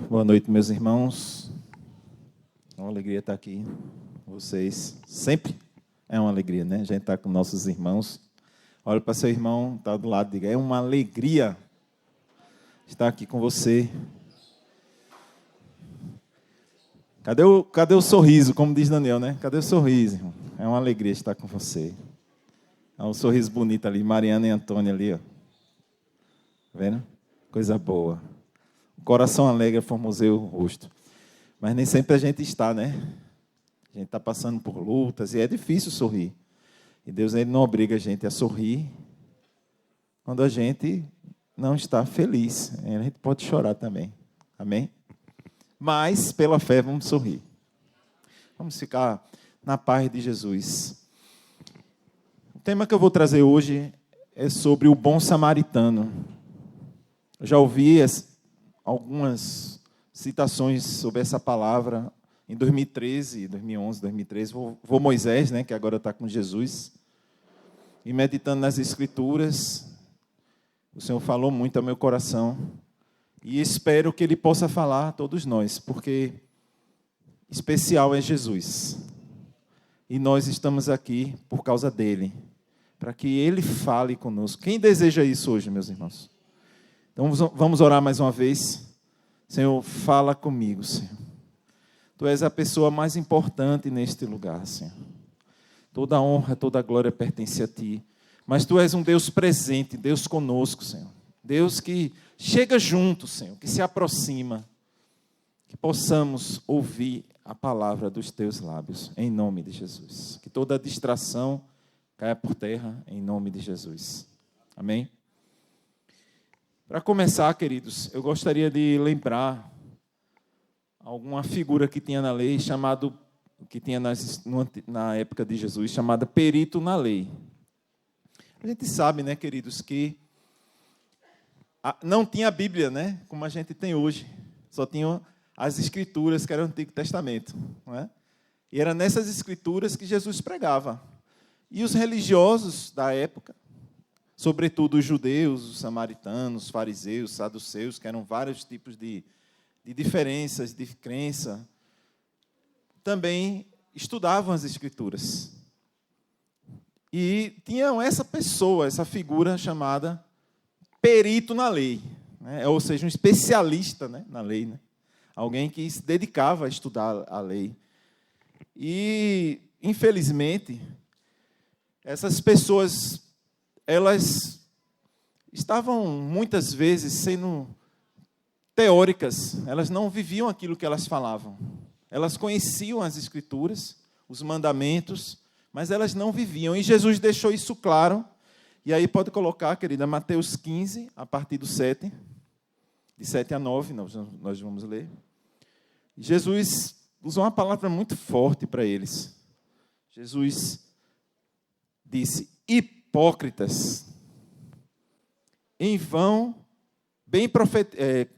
Boa noite, meus irmãos. É uma alegria estar aqui com vocês. Sempre é uma alegria, né? A gente está com nossos irmãos. Olha para seu irmão, está do lado, diga, é uma alegria estar aqui com você. Cadê o sorriso, como diz Daniel, né? Cadê o sorriso, irmão? É uma alegria estar com você. É um sorriso bonito ali, Mariana e Antônia ali, ó. Tá vendo? Coisa boa. O coração alegre formoseia o rosto. Mas nem sempre a gente está, né? A gente está passando por lutas e é difícil sorrir. E Deus ele não obriga a gente a sorrir quando a gente não está feliz. A gente pode chorar também. Amém? Mas, pela fé, vamos sorrir. Vamos ficar na paz de Jesus. O tema que eu vou trazer hoje é sobre o bom samaritano. Eu já ouvi algumas citações sobre essa palavra em 2013, 2011, 2013. Vou Moisés, né, que agora está com Jesus. E meditando nas Escrituras, o Senhor falou muito ao meu coração. E espero que Ele possa falar a todos nós, porque especial é Jesus. E nós estamos aqui por causa dEle, para que Ele fale conosco. Quem deseja isso hoje, meus irmãos? Então vamos orar mais uma vez. Senhor, fala comigo, Senhor. Tu és a pessoa mais importante neste lugar, Senhor. Toda a honra, toda a glória pertence a Ti. Mas Tu és um Deus presente, Deus conosco, Senhor. Deus que chega junto, Senhor, que se aproxima. Que possamos ouvir a palavra dos Teus lábios, em nome de Jesus. Que toda distração caia por terra, em nome de Jesus. Amém? Para começar, queridos, eu gostaria de lembrar alguma figura que tinha na lei, que tinha na época de Jesus, chamada perito na lei. A gente sabe, né, queridos, que não tinha a Bíblia, né, como a gente tem hoje. Só tinham as Escrituras, que era o Antigo Testamento. Não é? E era nessas Escrituras que Jesus pregava. E os religiosos da época, sobretudo os judeus, os samaritanos, os fariseus, os saduceus, que eram vários tipos de diferenças de crença, também estudavam as Escrituras. E tinham essa pessoa, essa figura chamada perito na lei, né? Ou seja, um especialista, né, na lei, né? Alguém que se dedicava a estudar a lei. E, infelizmente, essas pessoas, elas estavam muitas vezes sendo teóricas, elas não viviam aquilo que elas falavam. Elas conheciam as Escrituras, os mandamentos, mas elas não viviam. E Jesus deixou isso claro. E aí pode colocar, querida, Mateus 15, a partir do 7, de 7 a 9, nós vamos ler. Jesus usou uma palavra muito forte para eles. Jesus disse, hipócritas, em vão,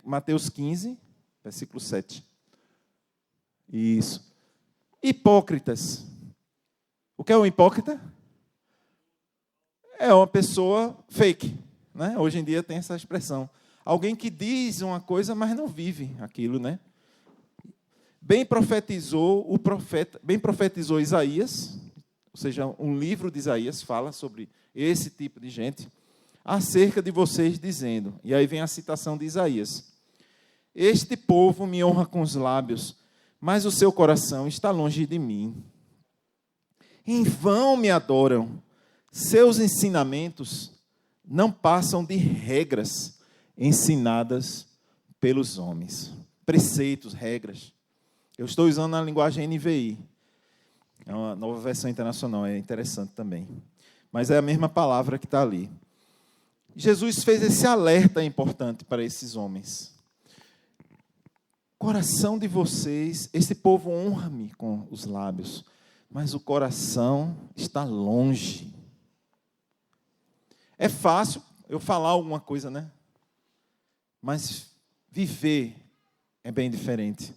Mateus 15, versículo 7. Isso. Hipócritas. O que é um hipócrita? É uma pessoa fake, né? Hoje em dia tem essa expressão. Alguém que diz uma coisa, mas não vive aquilo, né? Bem profetizou Isaías, ou seja, um livro de Isaías fala sobre esse tipo de gente, acerca de vocês dizendo, e aí vem a citação de Isaías, este povo me honra com os lábios, mas o seu coração está longe de mim. Em vão me adoram, seus ensinamentos não passam de regras ensinadas pelos homens. Preceitos, regras. Eu estou usando a linguagem NVI. É uma nova versão internacional, é interessante também. Mas é a mesma palavra que está ali. Jesus fez esse alerta importante para esses homens. Coração de vocês, esse povo honra-me com os lábios, mas o coração está longe. É fácil eu falar alguma coisa, né? Mas viver é bem diferente.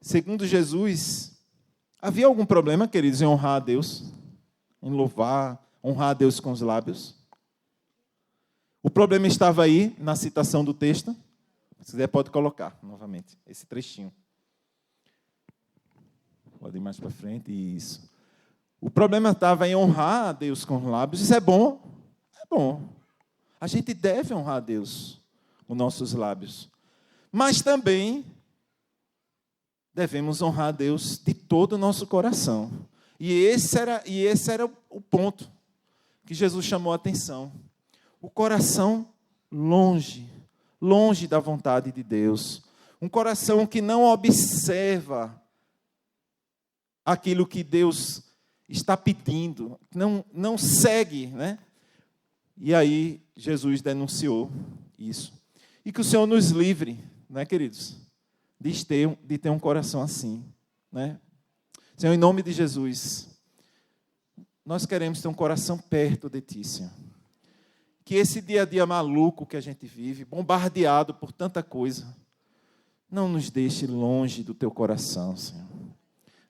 Segundo Jesus, havia algum problema, queridos, em honrar a Deus? Em louvar, honrar a Deus com os lábios? O problema estava aí, na citação do texto? Se quiser, pode colocar novamente esse trechinho. Pode ir mais para frente, isso. O problema estava em honrar a Deus com os lábios. Isso é bom? É bom. A gente deve honrar a Deus com nossos lábios. Mas também devemos honrar a Deus de todo o nosso coração. E esse era o ponto que Jesus chamou a atenção. O coração longe da vontade de Deus. Um coração que não observa aquilo que Deus está pedindo, não segue, né? E aí Jesus denunciou isso. E que o Senhor nos livre, né, queridos, de ter um coração assim, né? Senhor, em nome de Jesus, nós queremos ter um coração perto de Ti, Senhor. Que esse dia a dia maluco que a gente vive, bombardeado por tanta coisa, não nos deixe longe do Teu coração, Senhor.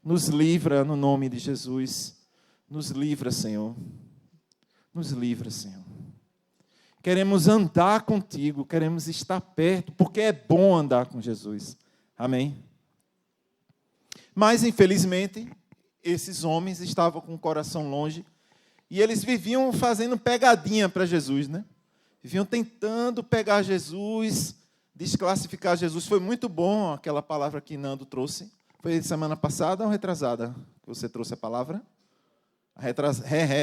Nos livra no nome de Jesus. Nos livra, Senhor. Nos livra, Senhor. Queremos andar contigo, queremos estar perto, porque é bom andar com Jesus. Amém? Mas, infelizmente, esses homens estavam com o coração longe e eles viviam fazendo pegadinha para Jesus, né? Viviam tentando pegar Jesus, desclassificar Jesus. Foi muito bom aquela palavra que Nando trouxe. Foi semana passada ou retrasada que você trouxe a palavra?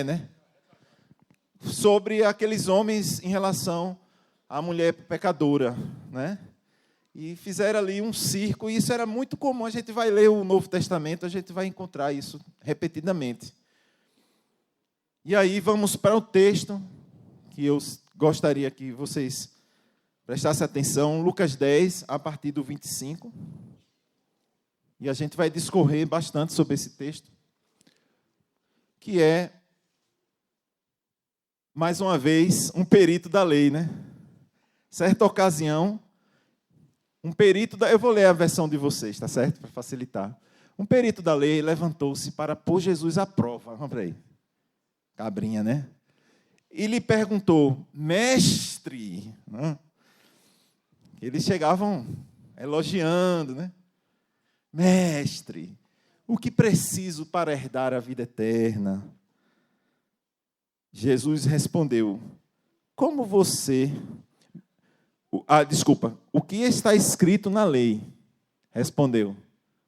Né? Sobre aqueles homens em relação à mulher pecadora, né? E fizeram ali um circo, e isso era muito comum. A gente vai ler o Novo Testamento, a gente vai encontrar isso repetidamente. E aí vamos para o texto, que eu gostaria que vocês prestassem atenção, Lucas 10, a partir do 25. E a gente vai discorrer bastante sobre esse texto, que é, mais uma vez, um perito da lei, né? Certa ocasião, um perito eu vou ler a versão de vocês, tá certo? Para facilitar. Um perito da lei levantou-se para pôr Jesus à prova. Vamos para aí. Cabrinha, né? E lhe perguntou, mestre, né? Eles chegavam elogiando, né? Mestre, o que preciso para herdar a vida eterna? Jesus respondeu, como você... o que está escrito na lei? Respondeu.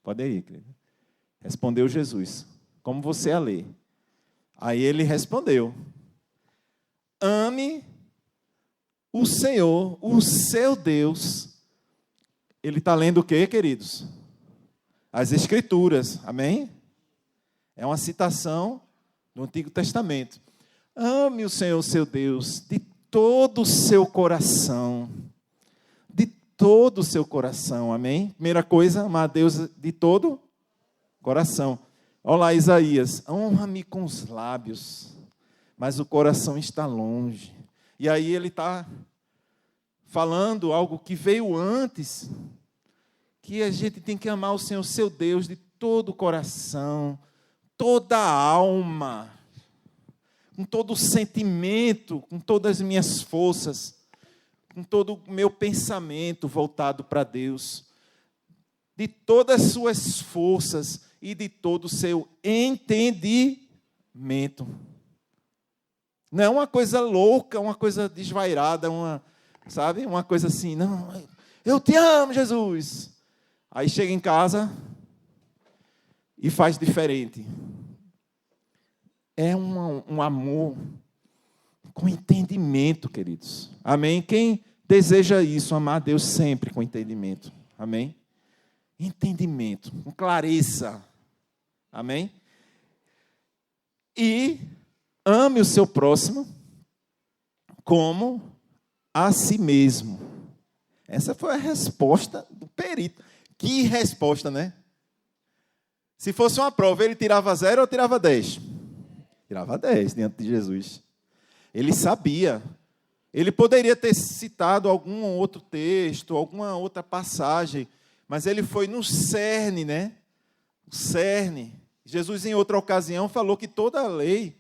Pode ir, querido. Respondeu Jesus, como você a lê? Aí ele respondeu, ame o Senhor, o seu Deus. Ele está lendo o quê, queridos? As Escrituras, amém? É uma citação do Antigo Testamento. Ame o Senhor, seu Deus, de todo o seu coração. De todo o seu coração, amém? Primeira coisa, amar a Deus de todo o coração. Olha lá, Isaías, honra-me com os lábios, mas o coração está longe. E aí ele está falando algo que veio antes, que a gente tem que amar o Senhor, seu Deus, de todo o coração, toda a alma, com todo o sentimento, com todas as minhas forças, com todo o meu pensamento voltado para Deus, de todas as suas forças e de todo o seu entendimento. Não é uma coisa louca, uma coisa desvairada, uma coisa assim, não, eu te amo, Jesus. Aí chega em casa e faz diferente. É um amor com entendimento, queridos. Amém? Quem deseja isso, amar a Deus sempre com entendimento. Amém? Entendimento, com clareza. Amém? E ame o seu próximo como a si mesmo. Essa foi a resposta do perito. Que resposta, né? Se fosse uma prova, ele tirava 0 ou tirava 10? Tirava 10 diante de Jesus. Ele sabia. Ele poderia ter citado algum outro texto, alguma outra passagem, mas ele foi no cerne, né? O cerne. Jesus, em outra ocasião, falou que toda a lei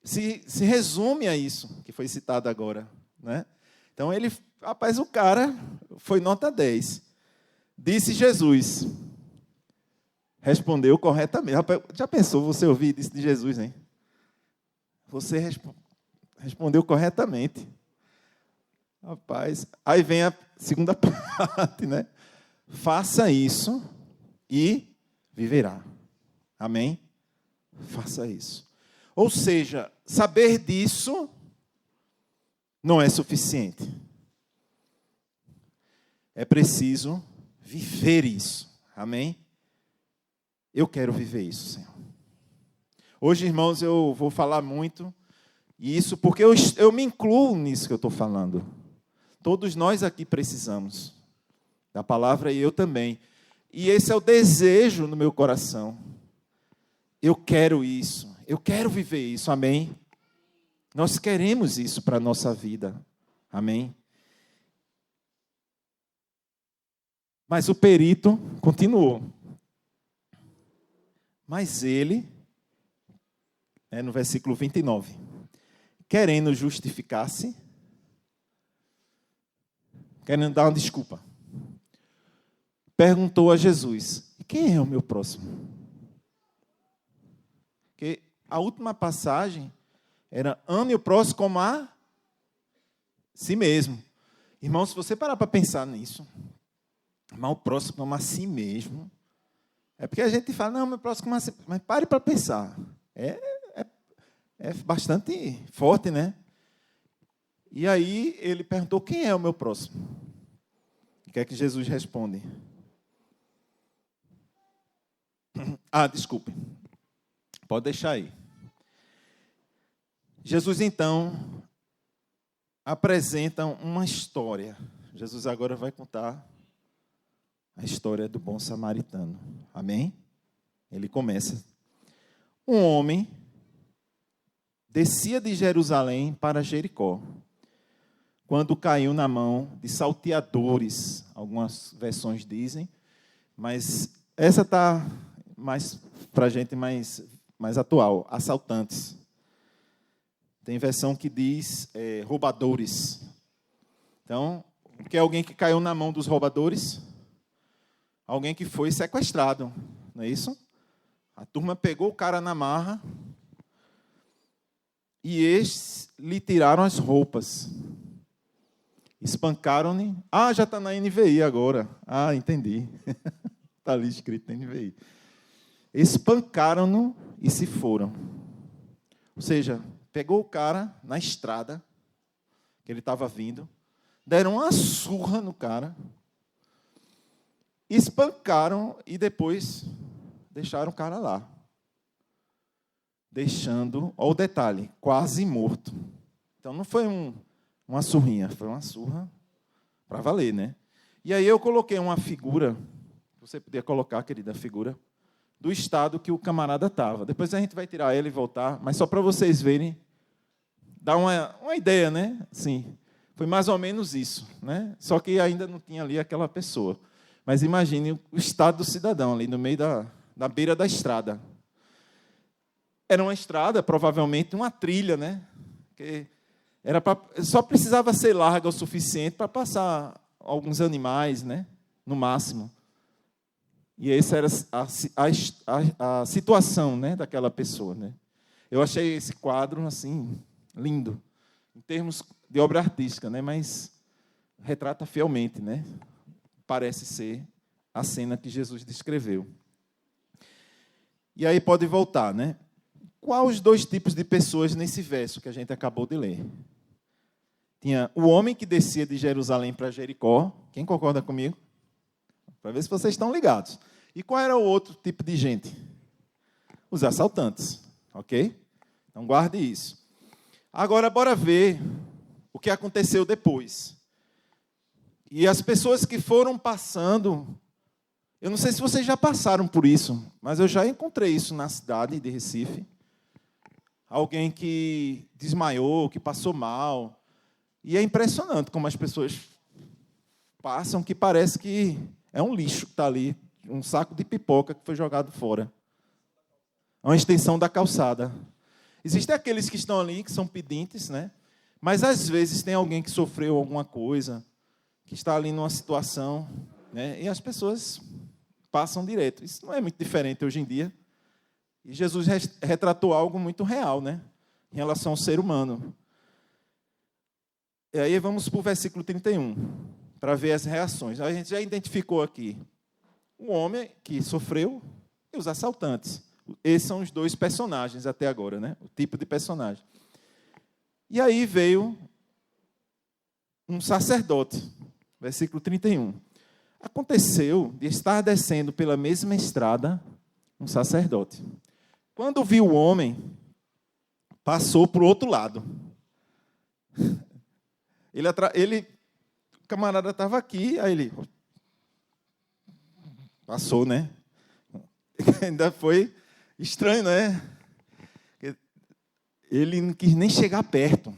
se resume a isso, que foi citado agora, né? Então, ele Rapaz, o cara foi nota 10. Disse Jesus. Respondeu corretamente. Rapaz, já pensou você ouvir isso de Jesus, hein? Você respondeu corretamente. Rapaz, aí vem a segunda parte, né? Faça isso e viverá. Amém? Faça isso. Ou seja, saber disso não é suficiente. É preciso viver isso. Amém? Eu quero viver isso, Senhor. Hoje, irmãos, eu vou falar muito isso porque eu me incluo nisso que eu estou falando. Todos nós aqui precisamos da palavra e eu também. E esse é o desejo no meu coração. Eu quero isso. Eu quero viver isso. Amém? Nós queremos isso para a nossa vida. Amém? Mas o perito continuou. Mas ele, no versículo 29, querendo justificar-se, querendo dar uma desculpa, perguntou a Jesus: quem é o meu próximo? Porque a última passagem era: ame o próximo como a si mesmo. Irmão, se você parar para pensar nisso, amar o próximo como a si mesmo, é porque a gente fala, não, meu próximo como a si, mas pare para pensar. É bastante forte, né? E aí ele perguntou: quem é o meu próximo? O que é que Jesus responde? Desculpe. Pode deixar aí. Jesus, então, apresenta uma história. Jesus agora vai contar a história do bom samaritano. Amém? Ele começa. Um homem descia de Jerusalém para Jericó, quando caiu na mão de salteadores. Algumas versões dizem, mas essa está mais para a gente mais atual, assaltantes. Tem versão que diz roubadores. Então, o que é alguém que caiu na mão dos roubadores? Alguém que foi sequestrado, não é isso? A turma pegou o cara na marra e eles lhe tiraram as roupas. Espancaram-lhe. Já está na NVI agora. Entendi. Está ali escrito na NVI. Espancaram-no e se foram. Ou seja, pegou o cara na estrada, que ele estava vindo, deram uma surra no cara, espancaram e depois deixaram o cara lá. Deixando, olha o detalhe, quase morto. Então não foi uma surrinha, foi uma surra para valer, né? E aí eu coloquei uma figura, você podia colocar, querida, a figura do estado que o camarada estava. Depois a gente vai tirar ela e voltar, mas só para vocês verem, dá uma ideia, né? Sim, foi mais ou menos isso, né? Só que ainda não tinha ali aquela pessoa. Mas imagine o estado do cidadão ali no meio da beira da estrada. Era uma estrada, provavelmente uma trilha, né? Que só precisava ser larga o suficiente para passar alguns animais, né? No máximo. E essa era a situação, né, daquela pessoa, né? Eu achei esse quadro assim lindo, em termos de obra artística, né? Mas retrata fielmente, né? Parece ser a cena que Jesus descreveu. E aí pode voltar, né? Quais os dois tipos de pessoas nesse verso que a gente acabou de ler? Tinha o homem que descia de Jerusalém para Jericó. Quem concorda comigo? Para ver se vocês estão ligados. E qual era o outro tipo de gente? Os assaltantes. Ok? Então guarde isso. Agora, bora ver o que aconteceu depois. E as pessoas que foram passando, eu não sei se vocês já passaram por isso, mas eu já encontrei isso na cidade de Recife. Alguém que desmaiou, que passou mal. E é impressionante como as pessoas passam, que parece que é um lixo que está ali, um saco de pipoca que foi jogado fora. É uma extensão da calçada. Existem aqueles que estão ali, que são pedintes, né? Mas às vezes tem alguém que sofreu alguma coisa, que está ali numa situação, né, e as pessoas passam direto. Isso não é muito diferente hoje em dia. E Jesus retratou algo muito real, né, em relação ao ser humano. E aí vamos para o versículo 31, para ver as reações. A gente já identificou aqui o homem que sofreu e os assaltantes. Esses são os dois personagens até agora, né? O tipo de personagem. E aí veio um sacerdote, versículo 31. Aconteceu de estar descendo pela mesma estrada um sacerdote. Quando viu o homem, passou para o outro lado. O camarada estava aqui, aí ele passou, né? Ainda foi estranho, né? Ele não quis nem chegar perto.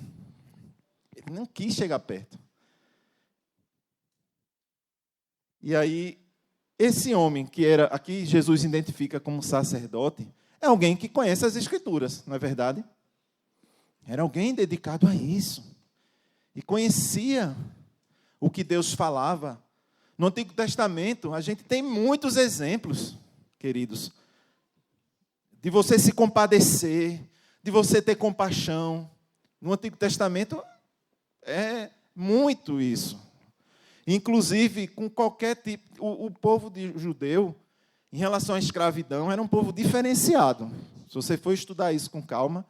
Ele não quis chegar perto. E aí, esse homem que era, aqui Jesus identifica como sacerdote, é alguém que conhece as Escrituras, não é verdade? Era alguém dedicado a isso. E conhecia o que Deus falava. No Antigo Testamento, a gente tem muitos exemplos, queridos, de você se compadecer, de você ter compaixão. No Antigo Testamento, é muito isso. Inclusive, com qualquer tipo... O povo judeu, em relação à escravidão, era um povo diferenciado. Se você for estudar isso com calma,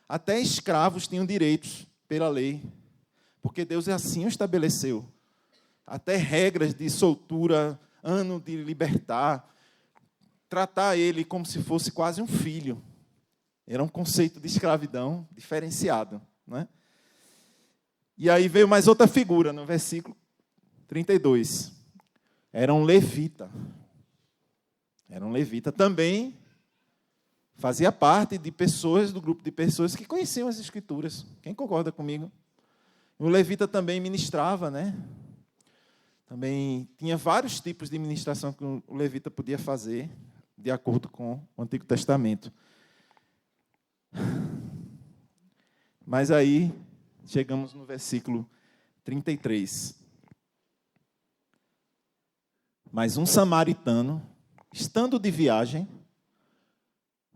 até escravos tinham direitos pela lei, porque Deus assim o estabeleceu. Até regras de soltura, ano de libertar, tratar ele como se fosse quase um filho. Era um conceito de escravidão diferenciado, né? E aí veio mais outra figura no versículo 32. Era um levita. Era um levita também, fazia parte de pessoas, do grupo de pessoas que conheciam as Escrituras. Quem concorda comigo? O levita também ministrava, né? Também tinha vários tipos de ministração que o levita podia fazer, de acordo com o Antigo Testamento. Mas aí, chegamos no versículo 33. Mas um samaritano, estando de viagem,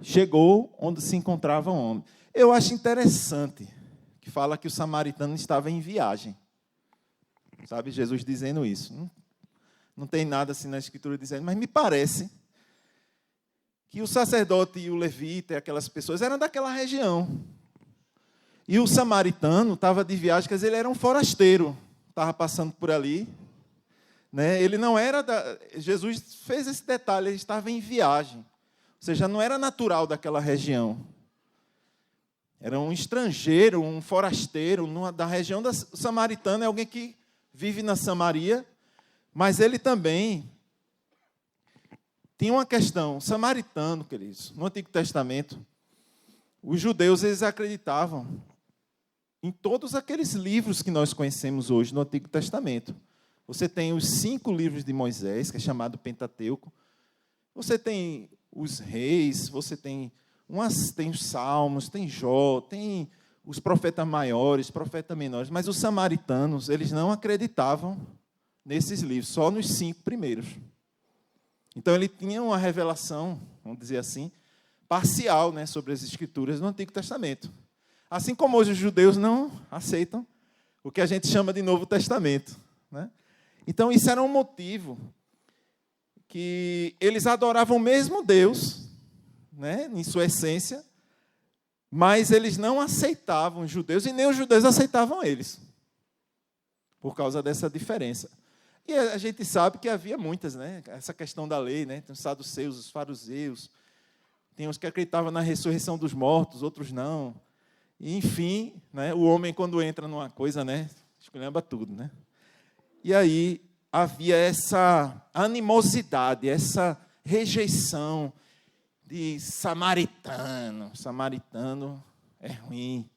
chegou onde se encontrava um homem. Eu acho interessante que fala que o samaritano estava em viagem. Sabe, Jesus dizendo isso. Não tem nada assim na Escritura dizendo, mas me parece que o sacerdote e o levita e aquelas pessoas eram daquela região. E o samaritano estava de viagem, quer dizer, ele era um forasteiro, estava passando por ali. Né? Ele não era Jesus fez esse detalhe, ele estava em viagem. Ou seja, não era natural daquela região. Era um estrangeiro, um forasteiro, da região samaritana, é alguém que vive na Samaria, mas ele também tinha uma questão. Samaritano, queridos, no Antigo Testamento, os judeus eles acreditavam em todos aqueles livros que nós conhecemos hoje no Antigo Testamento. Você tem os 5 livros de Moisés, que é chamado Pentateuco. Você tem os reis, você tem os salmos, tem Jó, tem os profetas maiores, profetas menores. Mas os samaritanos, eles não acreditavam nesses livros, só nos 5 primeiros. Então, ele tinha uma revelação, vamos dizer assim, parcial, né, sobre as Escrituras no Antigo Testamento. Assim como hoje os judeus não aceitam o que a gente chama de Novo Testamento, né? Então, isso era um motivo que eles adoravam o mesmo Deus, né, em sua essência, mas eles não aceitavam os judeus e nem os judeus aceitavam eles, por causa dessa diferença. E a gente sabe que havia muitas, né, essa questão da lei, né, tem os saduceus, os fariseus, tem uns que acreditavam na ressurreição dos mortos, outros não. E, enfim, né, o homem, quando entra numa coisa, né, esculhamba tudo, né? E aí havia essa animosidade, essa rejeição de samaritano. Samaritano é ruim,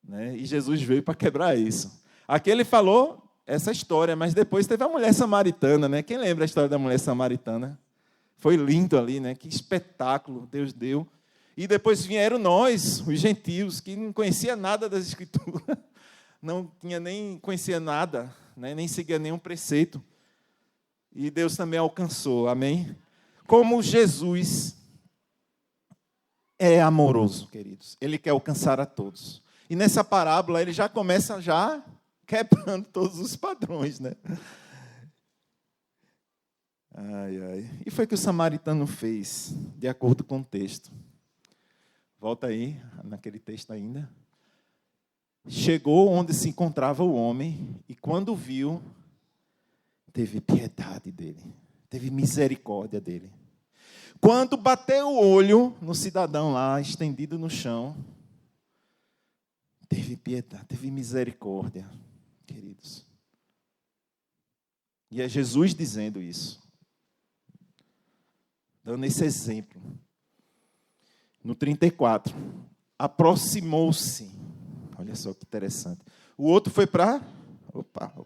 né? E Jesus veio para quebrar isso. Aqui ele falou essa história, mas depois teve a mulher samaritana, né? Quem lembra a história da mulher samaritana? Foi lindo ali, né? Que espetáculo Deus deu. E depois vieram nós, os gentios, que não conhecia nada das Escrituras, não tinha nem conhecia nada né? Nem seguia nenhum preceito. E Deus também alcançou, amém? Como Jesus é amoroso, queridos. Ele quer alcançar a todos. E nessa parábola, ele já começa quebrando todos os padrões, né? Ai, ai. E foi o que o samaritano fez, de acordo com o texto. Volta aí, naquele texto ainda. Chegou onde se encontrava o homem, e quando viu, teve piedade dele, teve misericórdia dele. Quando bateu o olho no cidadão lá, estendido no chão, teve piedade, teve misericórdia, queridos. E é Jesus dizendo isso, dando esse exemplo. No 34, aproximou-se. Olha só que interessante. O outro foi para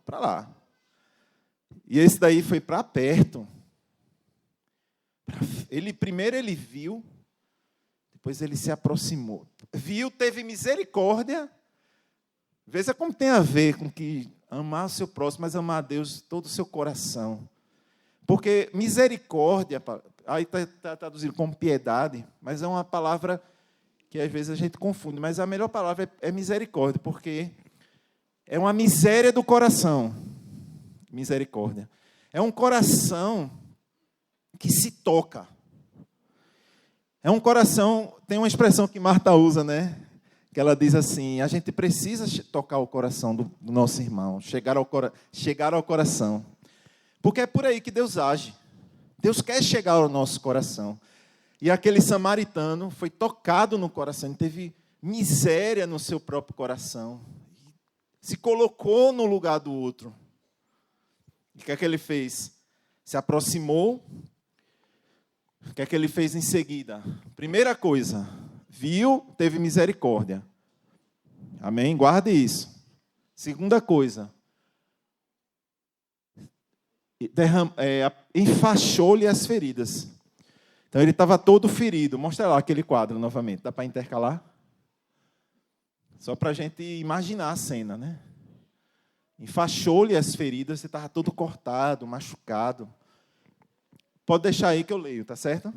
lá. E esse daí foi para perto. Primeiro ele viu, depois ele se aproximou. Viu, teve misericórdia. Veja como tem a ver com que amar o seu próximo, mas amar a Deus todo o seu coração. Porque misericórdia, aí está traduzido como piedade, mas é uma palavra que às vezes a gente confunde. Mas a melhor palavra é misericórdia, porque é uma miséria do coração. Misericórdia. É um coração que se toca. É um coração, tem uma expressão que Marta usa, né? Que ela diz assim, a gente precisa tocar o coração do nosso irmão, chegar ao coração. Porque é por aí que Deus age. Deus quer chegar ao nosso coração. E aquele samaritano foi tocado no coração, ele teve miséria no seu próprio coração. Se colocou no lugar do outro. E o que é que ele fez? Se aproximou. O que é que ele fez em seguida? Primeira coisa, viu, teve misericórdia. Amém? Guarde isso. Segunda coisa, enfaixou-lhe as feridas. Então ele estava todo ferido. Mostra lá aquele quadro novamente. Dá para intercalar? Só para a gente imaginar a cena, né? Enfaixou-lhe as feridas, você estava todo cortado, machucado. Pode deixar aí que eu leio, tá certo?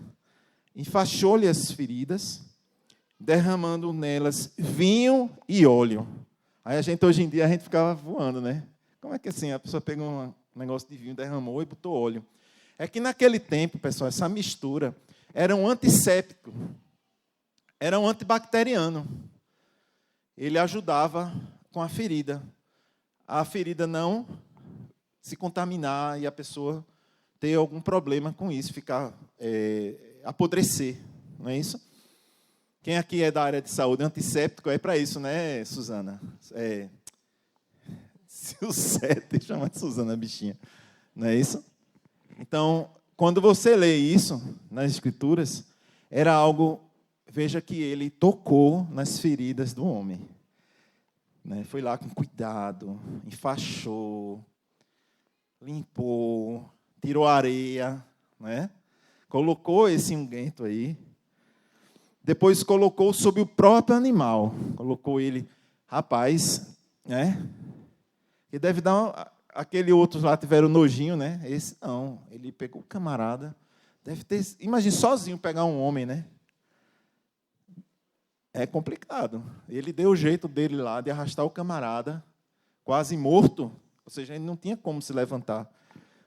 Enfaixou-lhe as feridas, derramando nelas vinho e óleo. Aí hoje em dia, a gente ficava voando, né? Como é que assim, a pessoa pegou um negócio de vinho, derramou e botou óleo? É que naquele tempo, pessoal, essa mistura era um antisséptico, era um antibacteriano. Ele ajudava com a ferida não se contaminar e a pessoa ter algum problema com isso, ficar, apodrecer, não é isso? Quem aqui é da área de saúde, antisséptico é para isso, né, Suzana? Se o 7 chama de Suzana, bichinha, não é isso? Então, quando você lê isso nas Escrituras, era algo, veja que ele tocou nas feridas do homem. Né? Foi lá com cuidado, enfaixou, limpou, tirou areia, né? Colocou esse unguento aí. Depois colocou sobre o próprio animal. Colocou ele, rapaz, né? E deve dar aquele outro lá tiveram nojinho, né? Esse não. Ele pegou o camarada. Deve ter. Imagine sozinho pegar um homem, né? É complicado. Ele deu o jeito dele lá de arrastar o camarada, quase morto. Ou seja, ele não tinha como se levantar.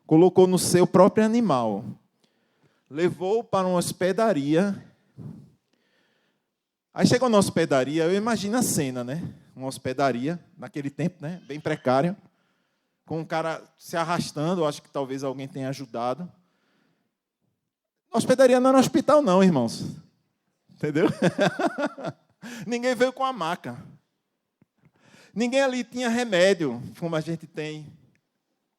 Colocou no seu próprio animal. Levou para uma hospedaria. Aí chegou na hospedaria, eu imagino a cena, né? Uma hospedaria, naquele tempo, né? Bem precário. Com um cara se arrastando, eu acho que talvez alguém tenha ajudado. A hospedaria não era um hospital, não, irmãos. Entendeu? Ninguém veio com a maca. Ninguém ali tinha remédio, como a gente tem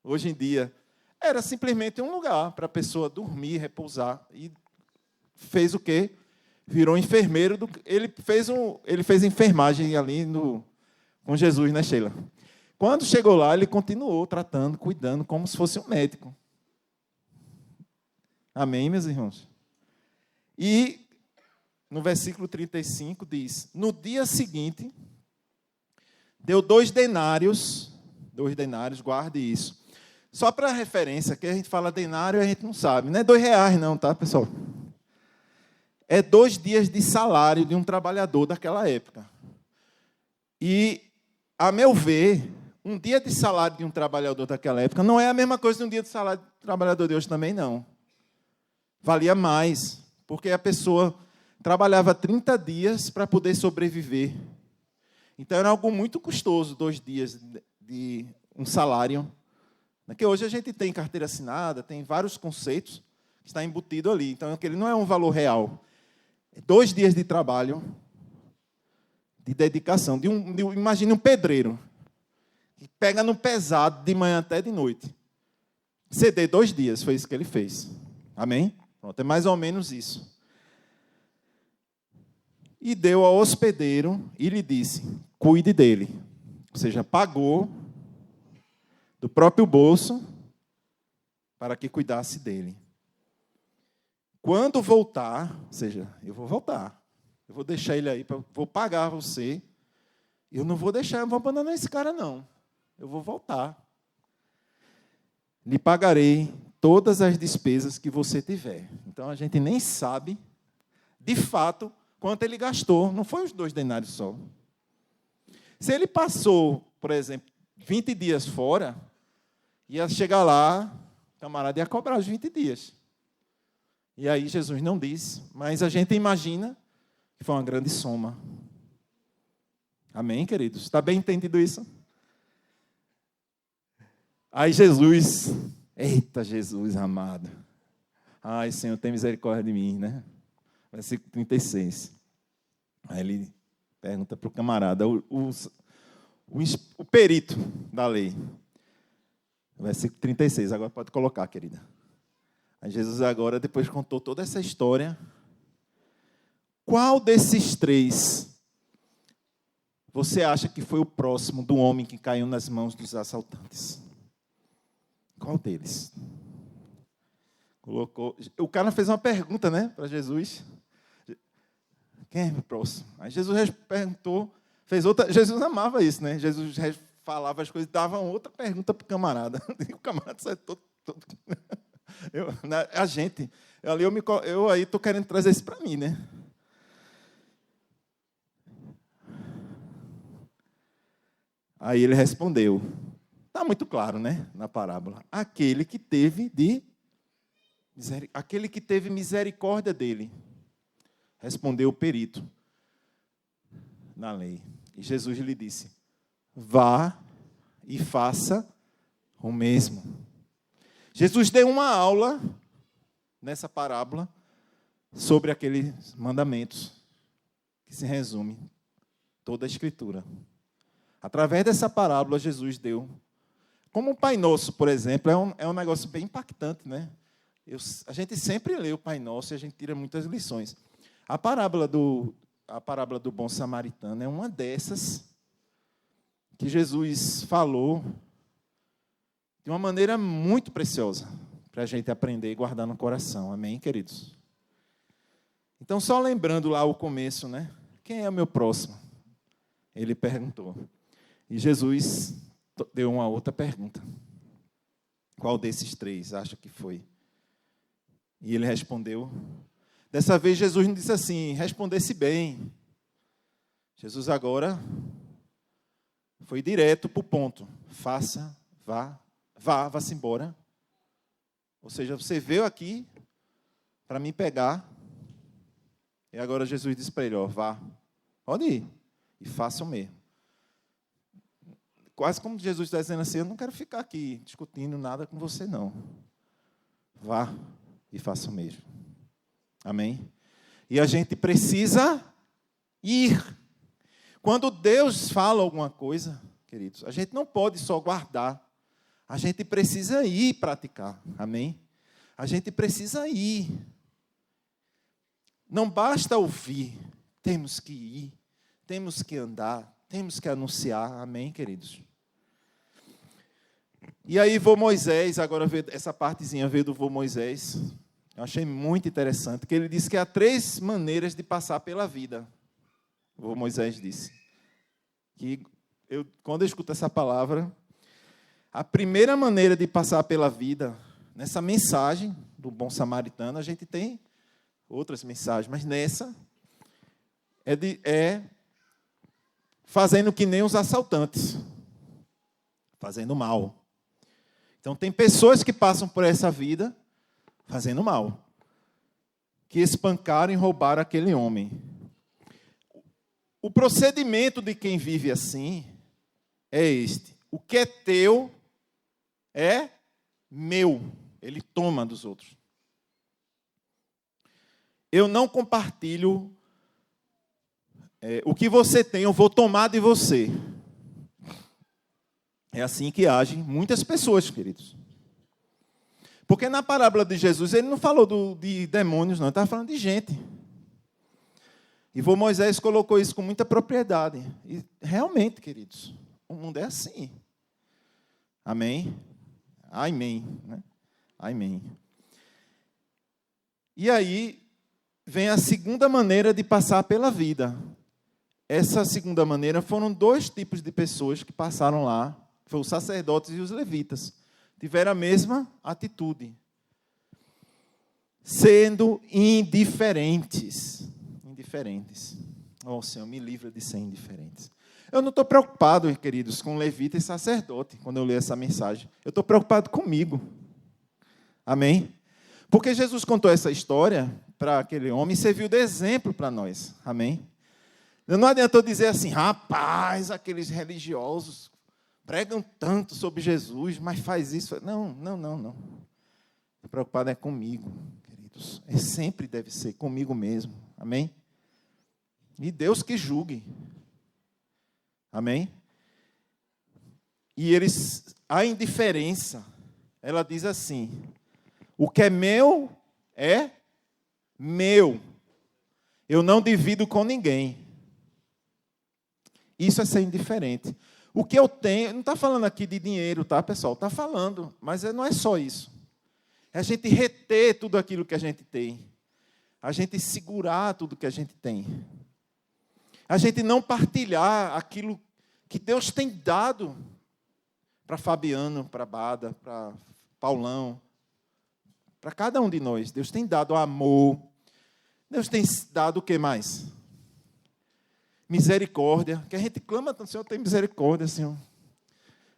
hoje em dia. Era simplesmente um lugar para a pessoa dormir, repousar. E fez o quê? Virou enfermeiro. Ele fez enfermagem ali com Jesus, né, Sheila? Quando chegou lá, ele continuou tratando, cuidando, como se fosse um médico. Amém, meus irmãos? E no versículo 35 diz, no dia seguinte, deu 2 denários, 2 denários, guarde isso. Só para referência, que a gente fala denário, a gente não sabe. Não é R$2 não, tá, pessoal? É 2 dias de salário de um trabalhador daquela época. E, a meu ver, um dia de salário de um trabalhador daquela época não é a mesma coisa de um dia de salário de um trabalhador de hoje também, não. Valia mais, porque a pessoa trabalhava 30 dias para poder sobreviver. Então, era algo muito custoso, 2 dias de um salário. Porque hoje a gente tem carteira assinada, tem vários conceitos que está embutido ali. Então, aquele não é um valor real. É 2 dias de trabalho, de dedicação. Imagine um pedreiro que pega no pesado de manhã até de noite. Ceder 2 dias, foi isso que ele fez. Amém? Pronto, é mais ou menos isso. E deu ao hospedeiro e lhe disse, cuide dele. Ou seja, pagou do próprio bolso para que cuidasse dele. Quando voltar, ou seja, eu vou voltar. Eu vou deixar ele aí, vou pagar você. Eu não vou deixar, eu não vou abandonar esse cara, não. Eu vou voltar. Lhe pagarei todas as despesas que você tiver. Então, a gente nem sabe, de fato, quanto ele gastou. Não foi os 2 denários só. Se ele passou, por exemplo, 20 dias fora, ia chegar lá, o camarada ia cobrar os 20 dias. E aí Jesus não disse, mas a gente imagina que foi uma grande soma. Amém, queridos? Está bem entendido isso? Aí Jesus, eita Jesus amado. Ai, Senhor, tem misericórdia de mim, né? Versículo 36. Aí ele pergunta para o camarada, o perito da lei. Versículo 36, agora pode colocar, querida. Aí Jesus agora, depois contou toda essa história. Qual desses 3 você acha que foi o próximo do homem que caiu nas mãos dos assaltantes? Qual deles? O cara fez uma pergunta, né, para Jesus. Quem é o próximo? Aí Jesus perguntou, fez outra. Jesus amava isso, né? Jesus falava as coisas, dava outra pergunta para o camarada. E o camarada sai todo. Eu aí estou querendo trazer isso para mim, né? Aí ele respondeu. Está muito claro, né? Na parábola. Aquele que teve misericórdia dele. Respondeu o perito na lei. E Jesus lhe disse, vá e faça o mesmo. Jesus deu uma aula nessa parábola sobre aqueles mandamentos que se resume toda a Escritura. Através dessa parábola, Jesus deu. Como o Pai Nosso, por exemplo, é um negócio bem impactante, né? A gente sempre lê o Pai Nosso e a gente tira muitas lições. A parábola do bom samaritano é uma dessas que Jesus falou de uma maneira muito preciosa para a gente aprender e guardar no coração. Amém, queridos? Então, só lembrando lá o começo, né? Quem é o meu próximo? Ele perguntou. E Jesus deu uma outra pergunta. Qual desses 3 acha que foi? E ele respondeu. Dessa vez, Jesus não disse assim, respondesse bem. Jesus agora foi direto para o ponto. Faça, vá-se embora. Ou seja, você veio aqui para me pegar. E agora Jesus disse para ele, vá, pode ir e faça o mesmo. Quase como Jesus está dizendo assim, eu não quero ficar aqui discutindo nada com você, não. Vá e faça o mesmo. Amém? E a gente precisa ir. Quando Deus fala alguma coisa, queridos, a gente não pode só guardar. A gente precisa ir praticar. Amém? A gente precisa ir. Não basta ouvir. Temos que ir. Temos que andar. Temos que anunciar. Amém, queridos? E aí, vô Moisés, agora essa partezinha veio do vô Moisés. Eu achei muito interessante, que ele disse que há 3 maneiras de passar pela vida. O vô Moisés disse. Que quando eu escuto essa palavra, A primeira maneira de passar pela vida, nessa mensagem do bom samaritano, a gente tem outras mensagens, mas nessa é fazendo que nem os assaltantes, fazendo mal. Então, tem pessoas que passam por essa vida fazendo mal, que espancaram e roubaram aquele homem. O procedimento de quem vive assim é este: o que é teu é meu. Ele toma dos outros. Eu não compartilho o que você tem, eu vou tomar de você. É assim que agem muitas pessoas, queridos. Porque na parábola de Jesus, ele não falou de demônios, não. Ele estava falando de gente. E vô Moisés colocou isso com muita propriedade. E realmente, queridos, o mundo é assim. Amém? Amém. Né? Amém. E aí, vem a segunda maneira de passar pela vida. Essa segunda maneira foram 2 tipos de pessoas que passaram lá. Foi os sacerdotes e os levitas. Tiveram a mesma atitude. Sendo indiferentes. Indiferentes. Oh, Senhor, me livra de ser indiferentes. Eu não estou preocupado, queridos, com levita e sacerdote, quando eu leio essa mensagem. Eu estou preocupado comigo. Amém? Porque Jesus contou essa história para aquele homem e serviu de exemplo para nós. Amém? Não adiantou dizer assim, rapaz, aqueles religiosos pregam tanto sobre Jesus, mas faz isso. Não. Estou preocupado é comigo, queridos. Sempre deve ser comigo mesmo. Amém? E Deus que julgue. Amém? E a indiferença, ela diz assim: o que é meu é meu. Eu não divido com ninguém. Isso é ser indiferente. O que eu tenho, não está falando aqui de dinheiro, tá, pessoal? Está falando, mas não é só isso. É a gente reter tudo aquilo que a gente tem. A gente segurar tudo que a gente tem. A gente não partilhar aquilo que Deus tem dado para Fabiano, para Bada, para Paulão, para cada um de nós. Deus tem dado amor. Deus tem dado o que mais? Misericórdia. Que a gente clama tanto, Senhor, tem misericórdia, Senhor.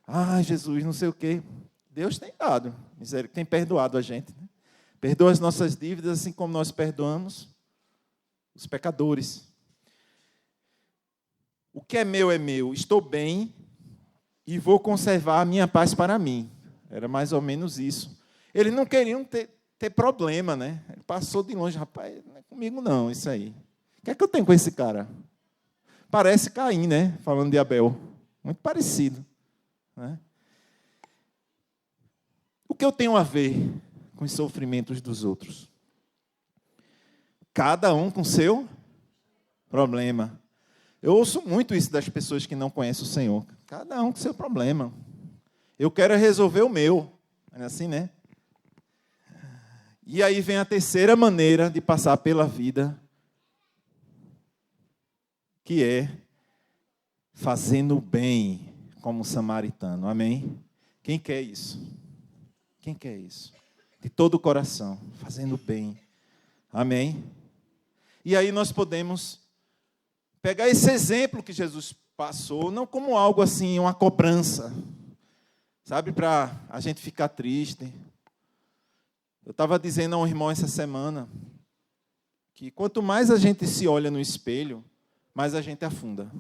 Ai, Jesus, não sei o quê. Deus tem dado misericórdia, tem perdoado a gente. Né? Perdoa as nossas dívidas, assim como nós perdoamos os pecadores. O que é meu. Estou bem e vou conservar a minha paz para mim. Era mais ou menos isso. Eles não queriam ter problema, né? Ele passou de longe, rapaz, não é comigo não, isso aí. O que é que eu tenho com esse cara? Parece Caim, né? Falando de Abel. Muito parecido. Né? O que eu tenho a ver com os sofrimentos dos outros? Cada um com seu problema. Eu ouço muito isso das pessoas que não conhecem o Senhor. Cada um com seu problema. Eu quero resolver o meu. É assim, né? E aí vem a terceira maneira de passar pela vida, que é fazendo o bem como samaritano. Amém? Quem quer isso? Quem quer isso? De todo o coração, fazendo o bem. Amém? E aí nós podemos pegar esse exemplo que Jesus passou, não como algo assim, uma cobrança, sabe, para a gente ficar triste. Eu estava dizendo a um irmão essa semana que quanto mais a gente se olha no espelho, mais a gente afunda.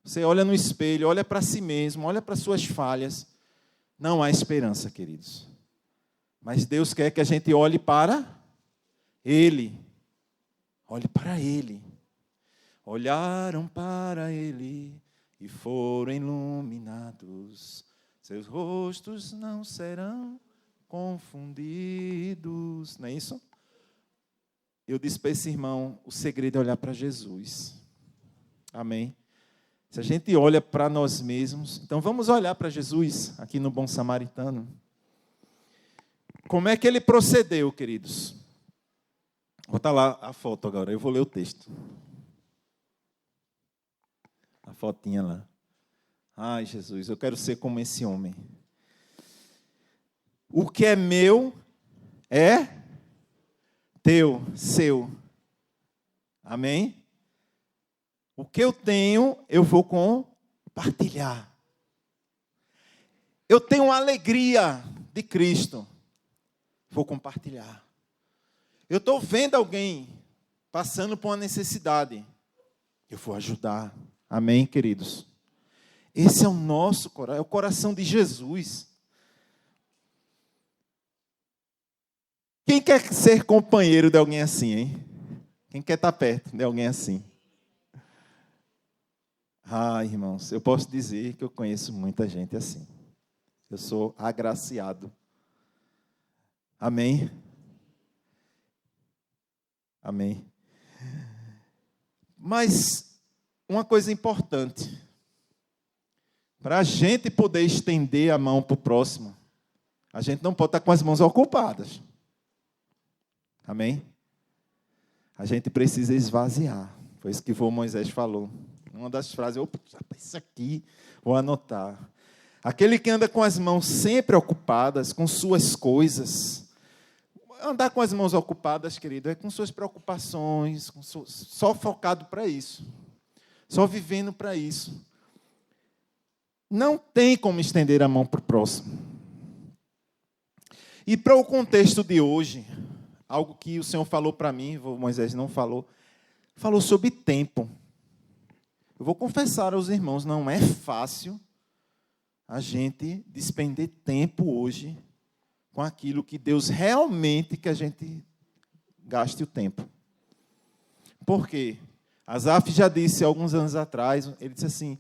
Você olha no espelho, olha para si mesmo, olha para suas falhas. Não há esperança, queridos. Mas Deus quer que a gente olhe para Ele. Olhe para Ele. Olharam para Ele e foram iluminados. Seus rostos não serão confundidos. Não é isso? Eu disse para esse irmão, o segredo é olhar para Jesus. Amém? Se a gente olha para nós mesmos, então vamos olhar para Jesus aqui no Bom Samaritano. Como é que ele procedeu, queridos? Vou botar lá a foto agora, eu vou ler o texto. A fotinha lá. Ai, Jesus, eu quero ser como esse homem. O que é meu é teu, seu. Amém? O que eu tenho, eu vou compartilhar. Eu tenho a alegria de Cristo. Vou compartilhar. Eu estou vendo alguém passando por uma necessidade. Eu vou ajudar. Amém, queridos? Esse é o nosso coração, é o coração de Jesus. Quem quer ser companheiro de alguém assim, hein? Quem quer estar perto de alguém assim? Ah, irmãos, eu posso dizer que eu conheço muita gente assim. Eu sou agraciado. Amém? Amém. Mas uma coisa importante. Para a gente poder estender a mão para o próximo, a gente não pode estar com as mãos ocupadas. Amém? A gente precisa esvaziar. Foi isso que o Moisés falou. Uma das frases, opa, isso aqui, vou anotar. Aquele que anda com as mãos sempre ocupadas, com suas coisas. Andar com as mãos ocupadas, querido, é com suas preocupações, só focado para isso. Só vivendo para isso. Não tem como estender a mão para o próximo. E para o contexto de hoje, algo que o Senhor falou para mim, Moisés não falou, falou sobre tempo. Eu vou confessar aos irmãos, não é fácil a gente despender tempo hoje com aquilo que Deus realmente que a gente gaste o tempo. Por quê? Asaf já disse alguns anos atrás, ele disse assim,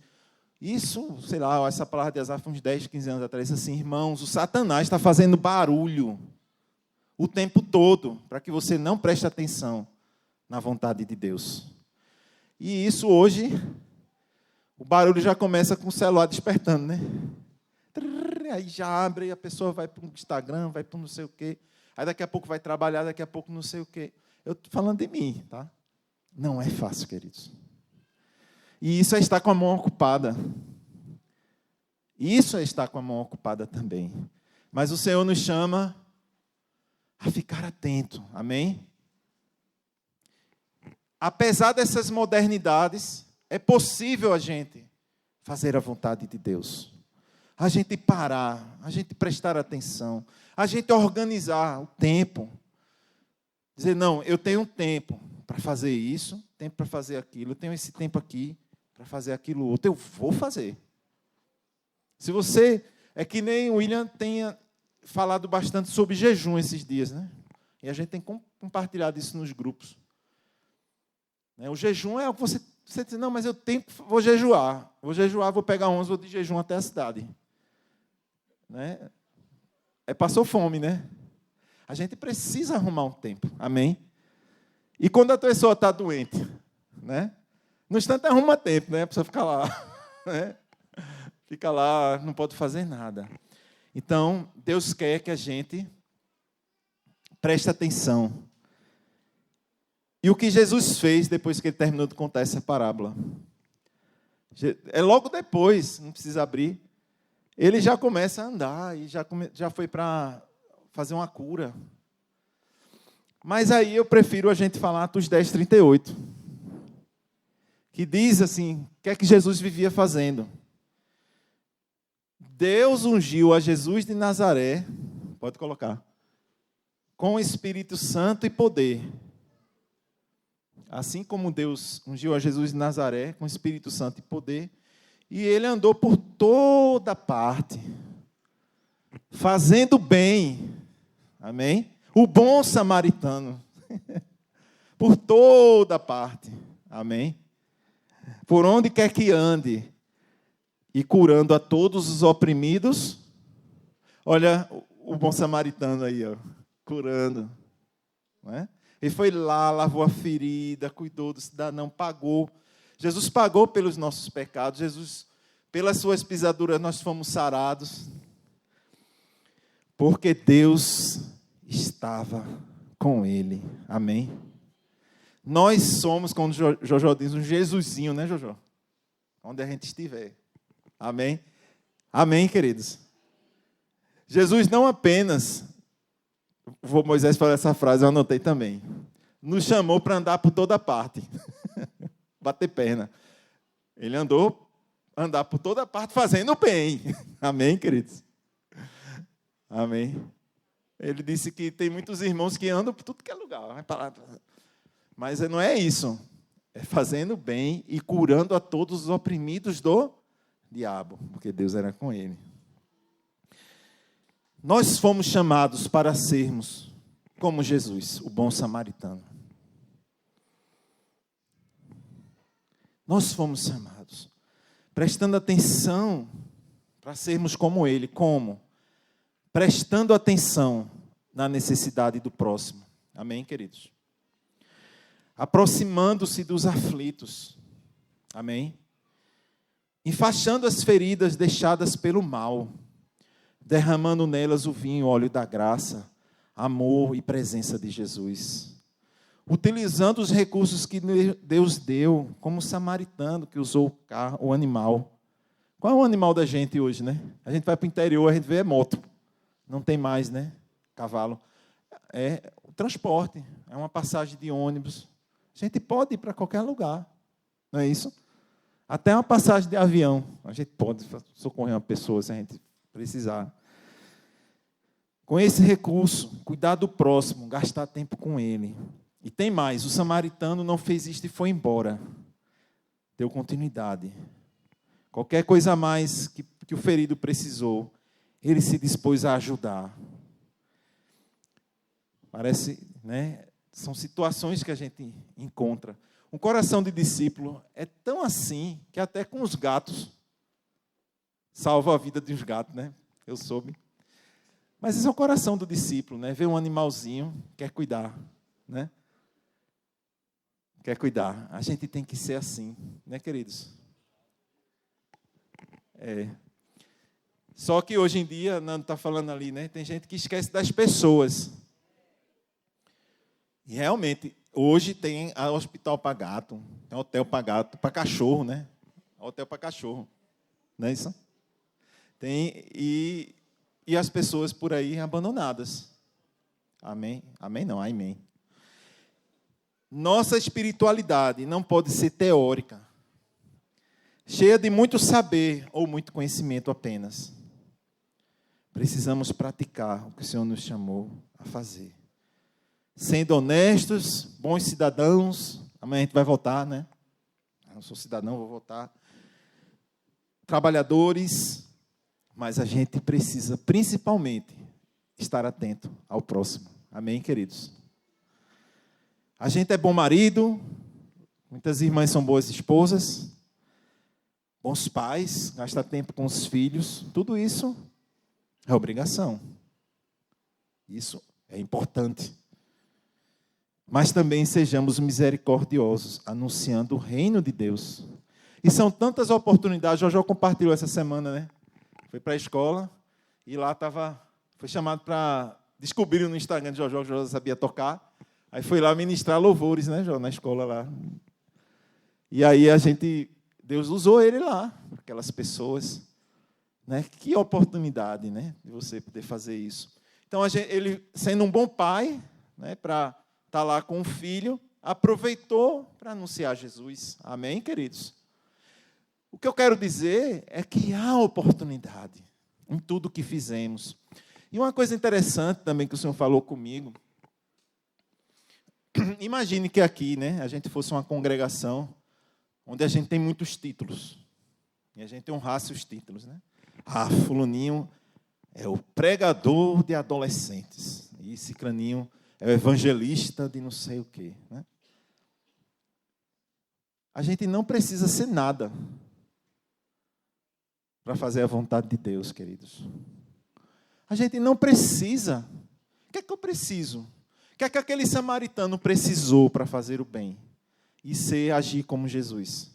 isso, sei lá, essa palavra de Asaf uns 10, 15 anos atrás, assim, irmãos, o Satanás está fazendo barulho o tempo todo, para que você não preste atenção na vontade de Deus. E isso hoje, o barulho já começa com o celular despertando, né? Aí já abre, e a pessoa vai para o Instagram, vai para não sei o quê. Aí daqui a pouco vai trabalhar, daqui a pouco não sei o quê. Eu estou falando de mim, tá? Não é fácil, queridos. E isso é estar com a mão ocupada. Isso é estar com a mão ocupada também. Mas o Senhor nos chama a ficar atento. Amém? Apesar dessas modernidades, é possível a gente fazer a vontade de Deus. A gente parar, a gente prestar atenção, a gente organizar o tempo. Dizer, não, eu tenho um tempo para fazer isso, tempo para fazer aquilo, eu tenho esse tempo aqui para fazer aquilo outro, eu vou fazer. Se você, é que nem o William tenha falado bastante sobre jejum esses dias, né? E a gente tem compartilhado isso nos grupos. O jejum é o que você diz, não, mas eu vou jejuar, vou pegar ônibus, vou de jejum até a cidade. Né? Passou fome, né? A gente precisa arrumar um tempo, amém? E quando a pessoa está doente, né? No instante arruma tempo, né? A pessoa fica lá, né? Fica lá, não pode fazer nada. Então, Deus quer que a gente preste atenção. E o que Jesus fez depois que ele terminou de contar essa parábola? É logo depois, não precisa abrir. Ele já começa a andar e já foi para fazer uma cura. Mas aí eu prefiro a gente falar Atos 10, 38. Que diz assim, o que é que Jesus vivia fazendo? Deus ungiu a Jesus de Nazaré, pode colocar, com o Espírito Santo e poder. Assim como Deus ungiu a Jesus de Nazaré com o Espírito Santo e poder, e ele andou por toda parte, fazendo bem, amém? O bom samaritano, por toda parte, amém? Por onde quer que ande, e curando a todos os oprimidos. Olha o bom samaritano aí, ó, curando, não é? Ele foi lá, lavou a ferida, cuidou do cidadão, pagou. Jesus pagou pelos nossos pecados. Jesus, pelas suas pisaduras, nós fomos sarados. Porque Deus estava com ele. Amém? Nós somos, como o Jojo diz, um Jesusinho, né, Jojo? Onde a gente estiver. Amém? Amém, queridos? Jesus não apenas, Moisés falou essa frase, eu anotei também, nos chamou para andar por toda parte. Bater perna. Ele andar por toda parte fazendo bem. Amém, queridos? Amém. Ele disse que tem muitos irmãos que andam por tudo que é lugar. Mas não é isso. É fazendo bem e curando a todos os oprimidos do diabo, porque Deus era com ele. Nós fomos chamados para sermos como Jesus, o bom samaritano. Nós fomos chamados, prestando atenção para sermos como Ele. Como? Prestando atenção na necessidade do próximo. Amém, queridos? Aproximando-se dos aflitos. Amém? Enfaixando as feridas deixadas pelo mal, derramando nelas o vinho, o óleo da graça, amor e presença de Jesus. Utilizando os recursos que Deus deu, como o samaritano que usou o animal. Qual é o animal da gente hoje, né? A gente vai para o interior, a gente vê moto. Não tem mais, né? Cavalo. É o transporte, é uma passagem de ônibus. A gente pode ir para qualquer lugar, não é isso? Até uma passagem de avião. A gente pode socorrer uma pessoa se a gente precisar. Com esse recurso, cuidar do próximo, gastar tempo com ele. E tem mais, o samaritano não fez isto e foi embora. Deu continuidade. Qualquer coisa a mais que o ferido precisou, ele se dispôs a ajudar. Parece, né? São situações que a gente encontra. Um coração de discípulo é tão assim que até com os gatos salva a vida dos gatos, né? Eu soube. Mas esse é o coração do discípulo, né? Vê um animalzinho, quer cuidar, né? Quer cuidar. A gente tem que ser assim, né, queridos? Só que hoje em dia, Nando está falando ali, né? Tem gente que esquece das pessoas. E realmente, hoje tem hospital para gato, tem hotel para gato, para cachorro, né? Hotel para cachorro. Não é isso? Tem, e as pessoas por aí abandonadas. Amém? Amém não, amém. Nossa espiritualidade não pode ser teórica, cheia de muito saber ou muito conhecimento apenas. Precisamos praticar o que o Senhor nos chamou a fazer. Sendo honestos, bons cidadãos. Amanhã a gente vai votar, né? Eu sou cidadão, vou votar. Trabalhadores. Mas a gente precisa, principalmente, estar atento ao próximo. Amém, queridos? A gente é bom marido. Muitas irmãs são boas esposas. Bons pais. Gastar tempo com os filhos. Tudo isso é obrigação. Isso é importante. Mas também sejamos misericordiosos, anunciando o reino de Deus. E são tantas oportunidades. Jojo compartilhou essa semana, né? Foi para a escola e lá foi chamado para descobrir no Instagram de Jojo, que Jojo sabia tocar. Aí foi lá ministrar louvores, né, Jojo, na escola lá. E aí Deus usou ele lá, aquelas pessoas. Né? Que oportunidade, né, de você poder fazer isso. Então, ele, sendo um bom pai, né, para estar lá com o filho, aproveitou para anunciar Jesus. Amém, queridos? O que eu quero dizer é que há oportunidade em tudo que fizemos. E uma coisa interessante também que o Senhor falou comigo. Imagine que aqui, né, a gente fosse uma congregação onde a gente tem muitos títulos. E a gente honrasse os títulos, né? Ah, fulaninho é o pregador de adolescentes. E ciclaninho é o evangelista de não sei o quê. Né? A gente não precisa ser nada para fazer a vontade de Deus, queridos. A gente não precisa. O que é que eu preciso? O que é que aquele samaritano precisou para fazer o bem? E agir como Jesus.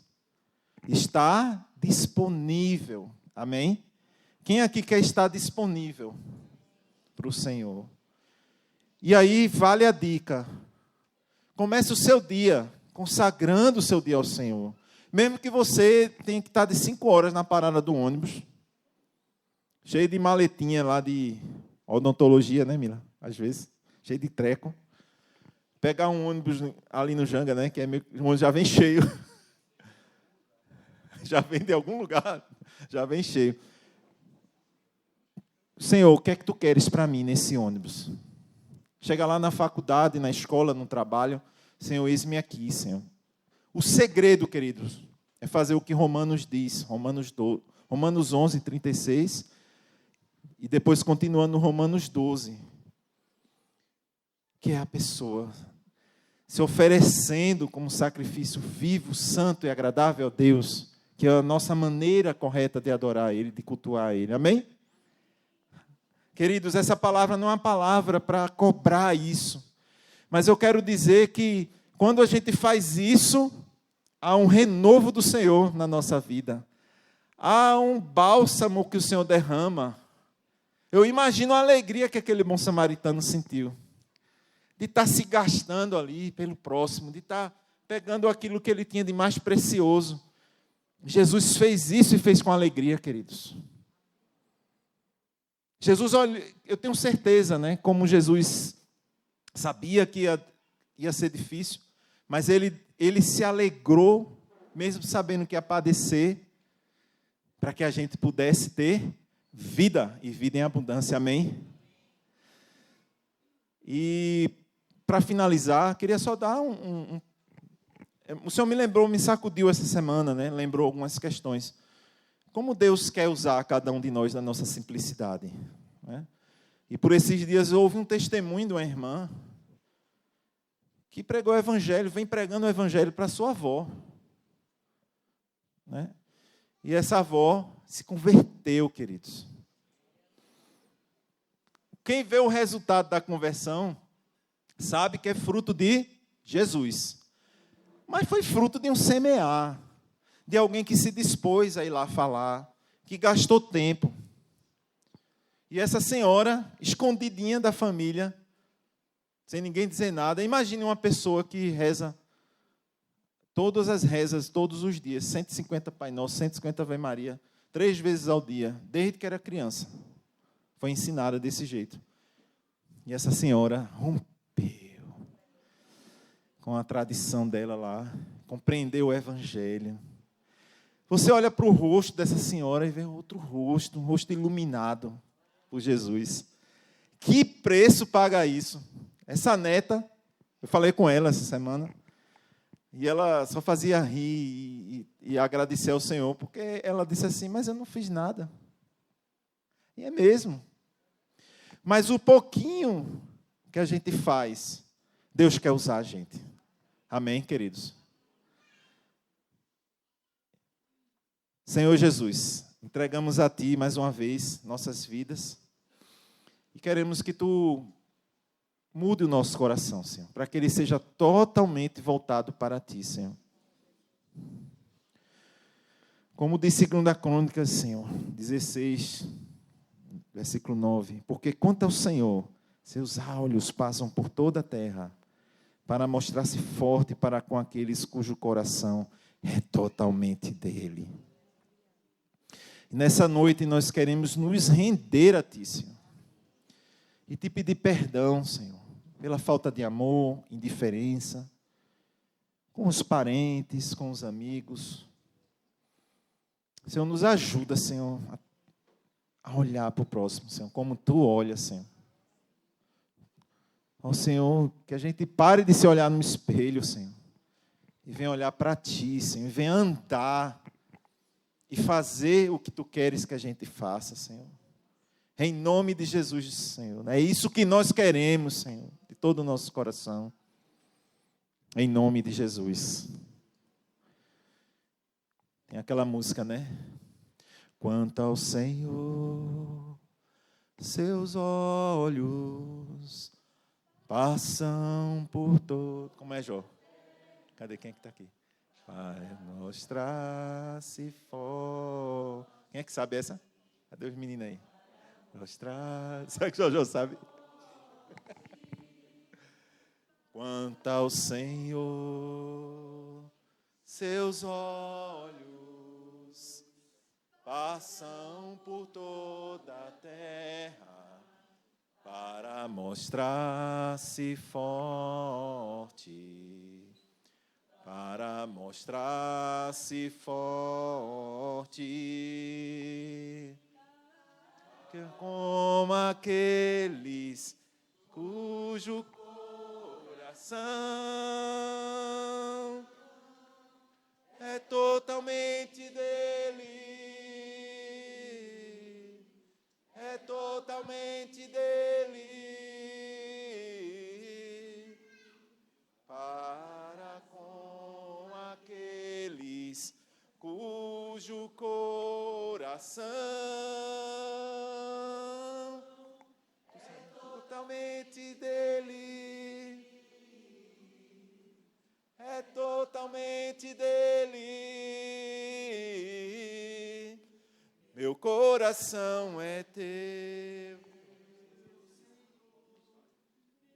Está disponível. Amém? Quem aqui quer estar disponível para o Senhor? E aí vale a dica. Comece o seu dia consagrando o seu dia ao Senhor. Mesmo que você tenha que estar de 5 horas na parada do ônibus, cheio de maletinha lá de odontologia, né, Mila? Às vezes, cheio de treco. Pegar um ônibus ali no Janga, né, que é meio, o ônibus já vem cheio. Já vem de algum lugar, já vem cheio. Senhor, o que é que tu queres para mim nesse ônibus? Chega lá na faculdade, na escola, no trabalho. Senhor, eis-me aqui, Senhor. O segredo, queridos, é fazer o que Romanos diz, Romanos 11, 36, e depois continuando no Romanos 12, que é a pessoa se oferecendo como sacrifício vivo, santo e agradável a Deus, que é a nossa maneira correta de adorar Ele, de cultuar Ele. Amém? Queridos, essa palavra não é uma palavra para cobrar isso, mas eu quero dizer que quando a gente faz isso, há um renovo do Senhor na nossa vida. Há um bálsamo que o Senhor derrama. Eu imagino a alegria que aquele bom samaritano sentiu. De estar se gastando ali pelo próximo, de estar pegando aquilo que ele tinha de mais precioso. Jesus fez isso e fez com alegria, queridos. Jesus, olha, eu tenho certeza, né, como Jesus sabia que ia ser difícil, mas ele se alegrou, mesmo sabendo que ia padecer, para que a gente pudesse ter vida, e vida em abundância, amém? E, para finalizar, queria só dar o Senhor me sacudiu essa semana, né? Lembrou algumas questões. Como Deus quer usar cada um de nós na nossa simplicidade, né? E por esses dias houve um testemunho de uma irmã que pregou o evangelho, vem pregando o evangelho para sua avó, né? E essa avó se converteu, queridos. Quem vê o resultado da conversão sabe que é fruto de Jesus. Mas foi fruto de um semear, de alguém que se dispôs a ir lá falar, que gastou tempo. E essa senhora, escondidinha da família, sem ninguém dizer nada. Imagine uma pessoa que reza todas as rezas, todos os dias, 150 Pai Nosso, 150 Ave Maria, 3 vezes ao dia, desde que era criança. Foi ensinada desse jeito. E essa senhora rompeu com a tradição dela lá, compreendeu o Evangelho. Você olha para o rosto dessa senhora e vê outro rosto, um rosto iluminado por Jesus. Que preço paga isso? Essa neta, eu falei com ela essa semana, e ela só fazia rir e agradecer ao Senhor, porque ela disse assim, mas eu não fiz nada. E é mesmo. Mas o pouquinho que a gente faz, Deus quer usar a gente. Amém, queridos? Senhor Jesus, entregamos a Ti mais uma vez nossas vidas e queremos que Tu mude o nosso coração, Senhor, para que ele seja totalmente voltado para Ti, Senhor. Como diz 2 Crônicas, Senhor, 16, versículo 9. Porque quanto ao Senhor, seus olhos passam por toda a terra, para mostrar-se forte para com aqueles cujo coração é totalmente dele. E nessa noite nós queremos nos render a Ti, Senhor. E Te pedir perdão, Senhor, pela falta de amor, indiferença, com os parentes, com os amigos. Senhor, nos ajuda, Senhor, a olhar para o próximo, Senhor, como Tu olhas, Senhor. Ó Senhor, que a gente pare de se olhar no espelho, Senhor, e venha olhar para Ti, Senhor, e venha andar e fazer o que Tu queres que a gente faça, Senhor. Em nome de Jesus, Senhor. É isso que nós queremos, Senhor, de todo o nosso coração. Em nome de Jesus. Tem aquela música, né? Quanto ao Senhor, seus olhos passam por todo... Como é, Jó? Cadê quem é que está aqui? Vai mostrar-se for... Quem é que sabe essa? Cadê os meninos aí? Mostrar... Será que o Jojo sabe? Quanto ao Senhor, Seus olhos passam por toda a terra para mostrar-se forte, para mostrar-se forte, como aqueles cujo coração é totalmente dele, é totalmente dele, para com aqueles cujo coração é totalmente dele, é totalmente dele. Meu coração é teu,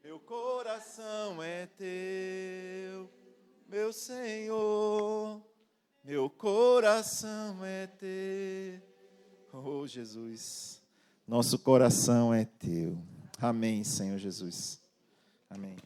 meu coração é teu, meu Senhor, meu coração é teu. Oh, Jesus, nosso coração é teu. Amém, Senhor Jesus. Amém.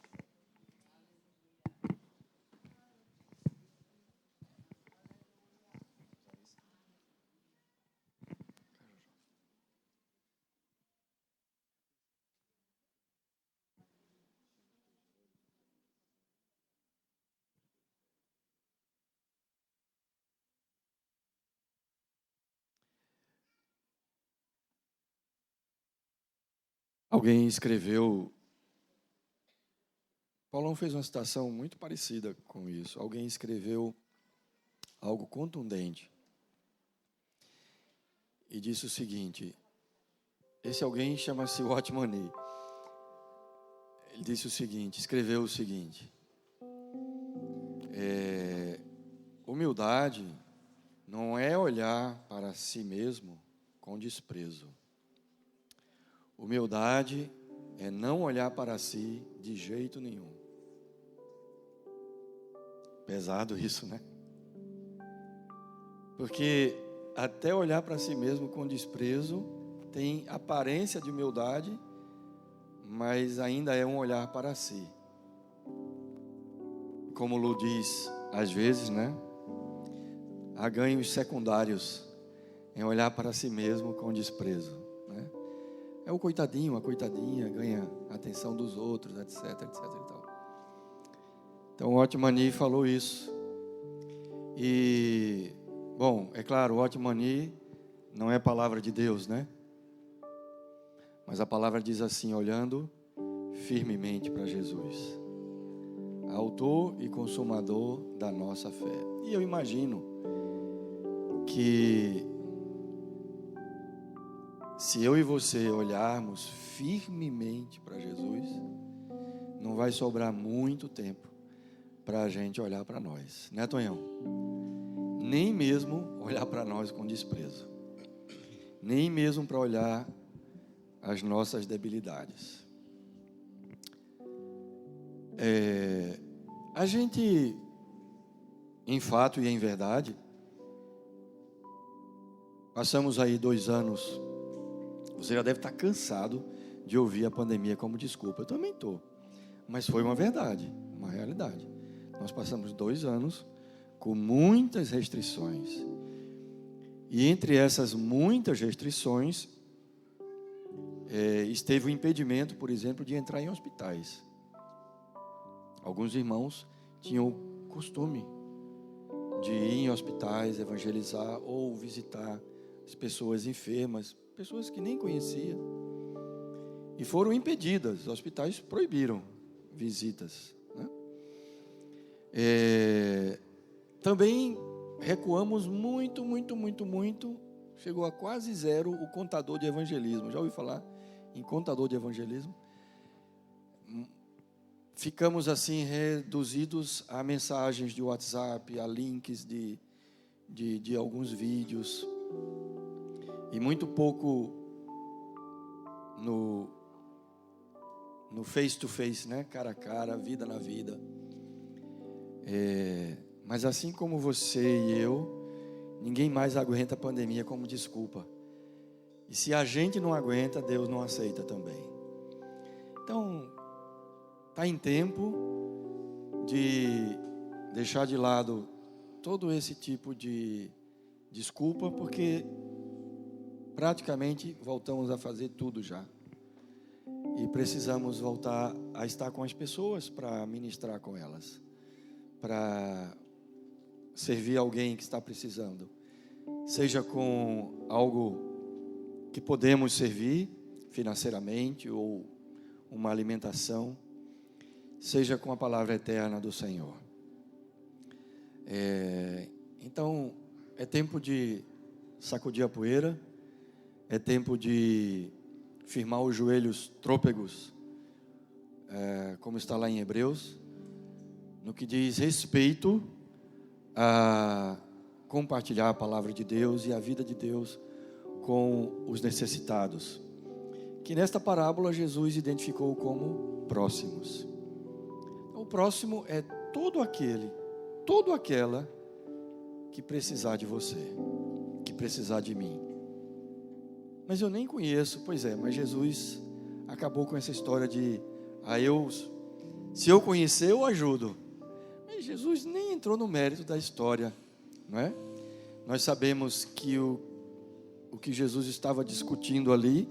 Alguém escreveu, Paulão fez uma citação muito parecida com isso. Alguém escreveu algo contundente e disse o seguinte, esse alguém chama-se Watchman Nee. Ele disse o seguinte, escreveu o seguinte, humildade não é olhar para si mesmo com desprezo. Humildade é não olhar para si de jeito nenhum. Pesado isso, né? Porque até olhar para si mesmo com desprezo tem aparência de humildade, mas ainda é um olhar para si. Como Lu diz, às vezes, né? Há ganhos secundários em olhar para si mesmo com desprezo, né? É o coitadinho, a coitadinha, ganha a atenção dos outros, etc, etc e tal. Então, o Watchman Nee falou isso. E, bom, é claro, o Watchman Nee não é palavra de Deus, né? Mas a palavra diz assim, olhando firmemente para Jesus, autor e consumador da nossa fé. E eu imagino que se eu e você olharmos firmemente para Jesus, não vai sobrar muito tempo para a gente olhar para nós, né, Tonhão? Nem mesmo olhar para nós com desprezo, nem mesmo para olhar as nossas debilidades. A gente, em fato e em verdade, passamos aí 2 anos. Você já deve estar cansado de ouvir a pandemia como desculpa. Eu também estou. Mas foi uma verdade, uma realidade. Nós passamos 2 anos com muitas restrições. E entre essas muitas restrições, esteve o impedimento, por exemplo, de entrar em hospitais. Alguns irmãos tinham o costume de ir em hospitais, evangelizar ou visitar as pessoas enfermas, pessoas que nem conhecia, e foram impedidas. Os hospitais proibiram visitas, né? Também recuamos muito, chegou a quase zero o contador de evangelismo. Já ouviu falar em contador de evangelismo? Ficamos assim reduzidos a mensagens de WhatsApp, a links de alguns vídeos, e muito pouco no face to face, né? Cara a cara, vida na vida. Mas assim como você e eu, ninguém mais aguenta a pandemia como desculpa. E se a gente não aguenta, Deus não aceita também. Então, está em tempo de deixar de lado todo esse tipo de desculpa, porque praticamente voltamos a fazer tudo já. E precisamos voltar a estar com as pessoas para ministrar com elas, para servir alguém que está precisando, seja com algo que podemos servir financeiramente ou uma alimentação, seja com a palavra eterna do Senhor. Então, é tempo de sacudir a poeira, é tempo de firmar os joelhos trôpegos, como está lá em Hebreus, no que diz respeito a compartilhar a palavra de Deus e a vida de Deus com os necessitados, que nesta parábola Jesus identificou como próximos. O próximo é todo aquela que precisar de você, que precisar de mim. Mas eu nem conheço, pois é, mas Jesus acabou com essa história de, se eu conhecer, eu ajudo. Mas Jesus nem entrou no mérito da história, não é? Nós sabemos que o que Jesus estava discutindo ali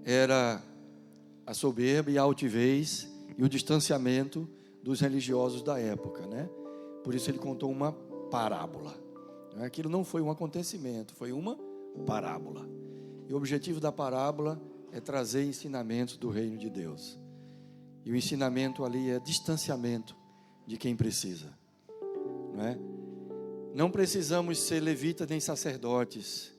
era a soberba e a altivez e o distanciamento dos religiosos da época, né? Por isso ele contou uma parábola. Aquilo não foi um acontecimento, foi uma parábola. E o objetivo da parábola é trazer ensinamentos do reino de Deus. E o ensinamento ali é distanciamento de quem precisa, não é? Não precisamos ser levitas nem sacerdotes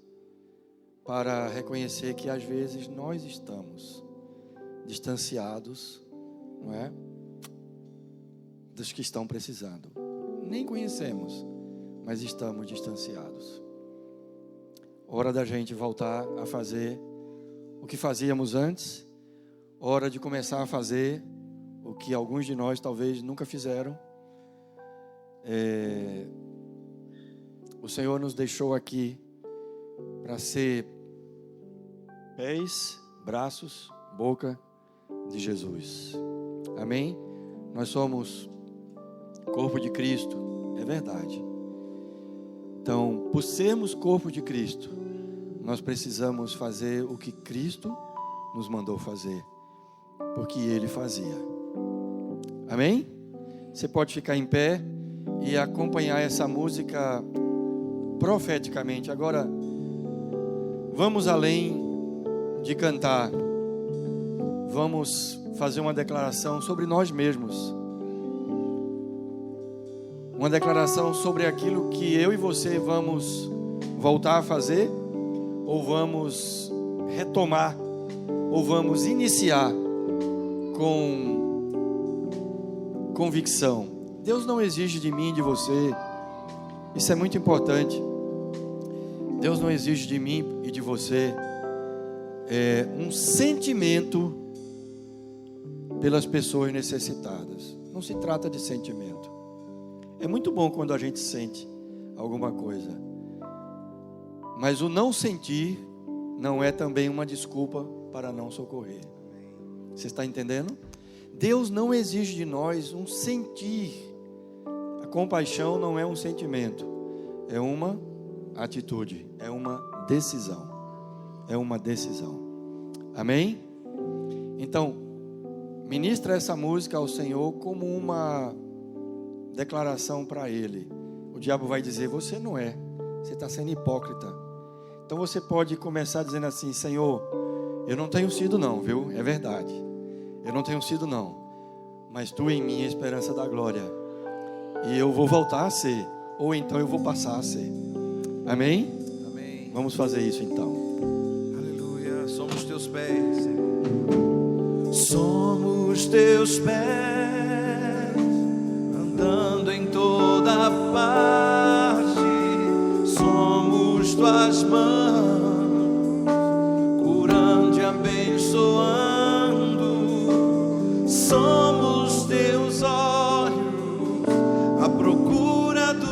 para reconhecer que às vezes nós estamos distanciados, não é? Dos que estão precisando. Nem conhecemos, mas estamos distanciados. Hora da gente voltar a fazer o que fazíamos antes. Hora de começar a fazer o que alguns de nós talvez nunca fizeram. O Senhor nos deixou aqui para ser pés, braços, boca de Jesus. Amém? Nós somos corpo de Cristo, é verdade. Então, por sermos corpo de Cristo, nós precisamos fazer o que Cristo nos mandou fazer, porque Ele fazia. Amém? Você pode ficar em pé e acompanhar essa música profeticamente. Agora, vamos além de cantar. Vamos fazer uma declaração sobre nós mesmos. Uma declaração sobre aquilo que eu e você vamos voltar a fazer, ou vamos retomar, ou vamos iniciar com convicção. Deus não exige de mim e de você, isso é muito importante. Deus não exige de mim e de você um sentimento pelas pessoas necessitadas. Não se trata de sentimento. É muito bom quando a gente sente alguma coisa, mas o não sentir não é também uma desculpa para não socorrer. Você está entendendo? Deus não exige de nós um sentir. A compaixão não é um sentimento, é uma atitude, é uma decisão. É uma decisão. Amém? Então, ministra essa música ao Senhor como uma declaração para Ele. O diabo vai dizer: você não é, você está sendo hipócrita. Então você pode começar dizendo assim: Senhor, eu não tenho sido não, viu? É verdade, eu não tenho sido não, mas Tu em mim é a esperança da glória, e eu vou voltar a ser, ou então eu vou passar a ser. Amém? Amém. Vamos fazer isso então. Aleluia. Somos Teus pés, Senhor. Somos Teus pés, andando em toda parte. Somos Tuas mãos, curando e abençoando. Somos Teus olhos, à procura do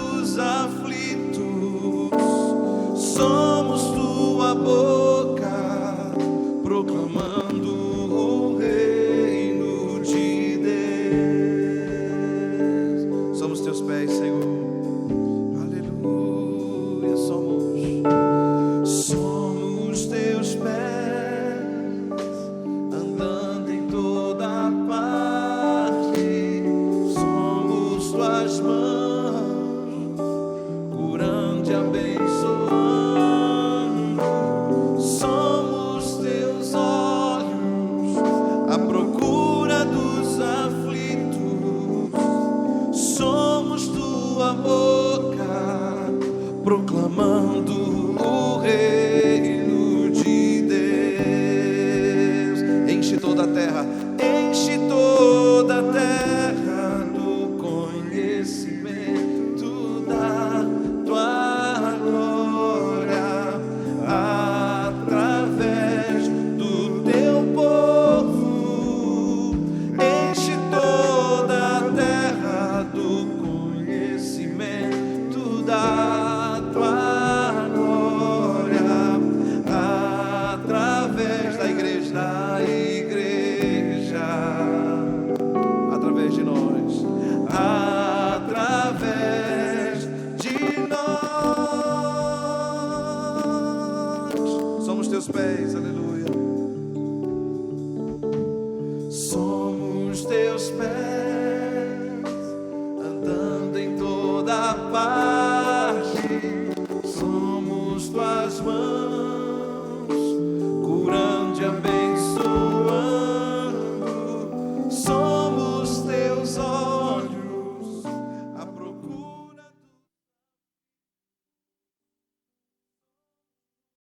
enche toda a terra.